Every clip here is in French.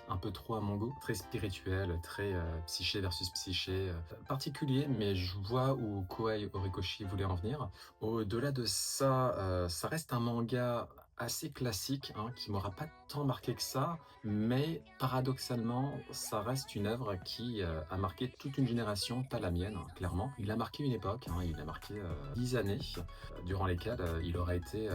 un peu trop à mon goût, très spirituel, très psyché versus psyché, particulier, mais je vois où Kohei Horikoshi voulait en venir. Au-delà de ça, ça reste un manga assez classique, hein, qui m'aura pas tant marqué que ça, mais paradoxalement, ça reste une œuvre qui a marqué toute une génération, pas la mienne, hein, clairement. Il a marqué une époque, hein, il a marqué 10 années, durant lesquelles il aurait été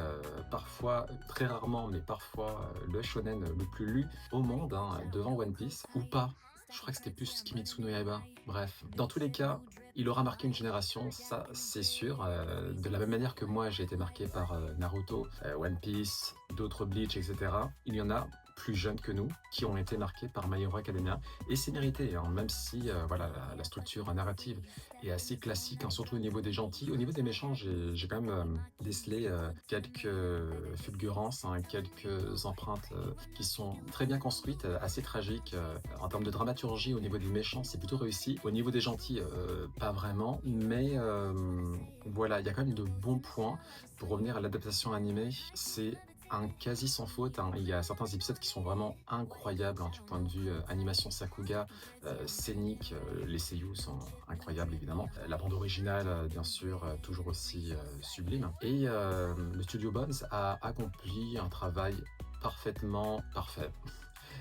parfois, très rarement, mais parfois, le shonen le plus lu au monde, hein, devant One Piece, ou pas. Je crois que c'était plus Kimetsu no Yaiba. Bref, dans tous les cas, il aura marqué une génération, ça c'est sûr. De la même manière que moi j'ai été marqué par Naruto, One Piece, d'autres Bleach, etc. Il y en a plus jeunes que nous qui ont été marqués par My Hero Academia, et c'est mérité, hein, même si voilà, la structure narrative est assez classique, hein, surtout au niveau des gentils. Au niveau des méchants, j'ai quand même décelé quelques fulgurances, hein, quelques empreintes qui sont très bien construites, assez tragiques. En termes de dramaturgie, au niveau des méchants, c'est plutôt réussi. Au niveau des gentils, pas vraiment, mais voilà, il y a quand même de bons points. Pour revenir à l'adaptation animée, c'est un quasi sans faute, hein. Il y a certains épisodes qui sont vraiment incroyables, hein, du point de vue animation Sakuga, scénique, les seiyuu sont incroyables évidemment. La bande originale, bien sûr, toujours aussi sublime. Et le studio Bones a accompli un travail parfaitement parfait.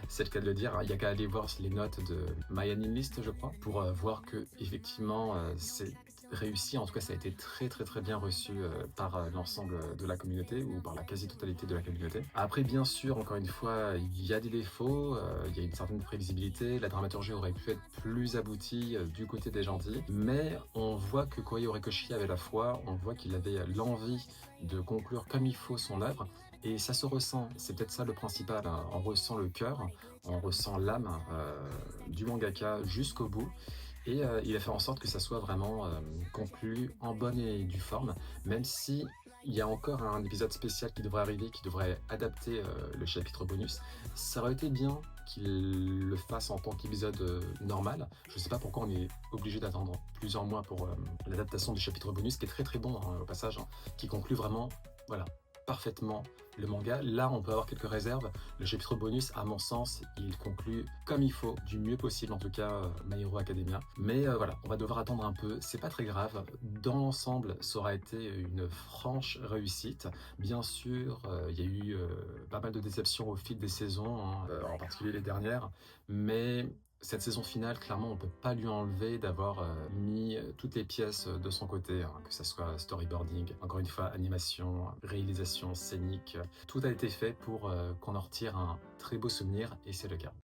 C'est le cas de le dire, hein. Il n'y a qu'à aller voir les notes de My Anime List, je crois, pour voir que effectivement c'est réussi. En tout cas, ça a été très très très bien reçu par l'ensemble de la communauté, ou par la quasi-totalité de la communauté. Après, bien sûr, encore une fois, il y a des défauts, il y a une certaine prévisibilité, la dramaturgie aurait pu être plus aboutie du côté des gentils, mais on voit que Kohei Horikoshi avait la foi, on voit qu'il avait l'envie de conclure comme il faut son œuvre, et ça se ressent. C'est peut-être ça le principal, hein. On ressent le cœur, on ressent l'âme du mangaka jusqu'au bout, et il a fait en sorte que ça soit vraiment conclu en bonne et due forme, même si il y a encore un épisode spécial qui devrait arriver, qui devrait adapter le chapitre bonus. Ça aurait été bien qu'il le fasse en tant qu'épisode normal. Je sais pas pourquoi on est obligé d'attendre plusieurs mois pour l'adaptation du chapitre bonus, qui est très très bon, hein, au passage, hein, qui conclut vraiment, voilà, parfaitement le manga. Là, on peut avoir quelques réserves. Le chapitre bonus, à mon sens, il conclut comme il faut, du mieux possible, en tout cas, My Hero Academia. Mais voilà, on va devoir attendre un peu. C'est pas très grave. Dans l'ensemble, ça aura été une franche réussite. Bien sûr, il y a eu pas mal de déceptions au fil des saisons, hein, en particulier les dernières. Mais cette saison finale, clairement, on peut pas lui enlever d'avoir mis toutes les pièces de son côté, hein, que ce soit storyboarding, encore une fois, animation, réalisation scénique. Tout a été fait pour qu'on en retire un très beau souvenir, et c'est le cas.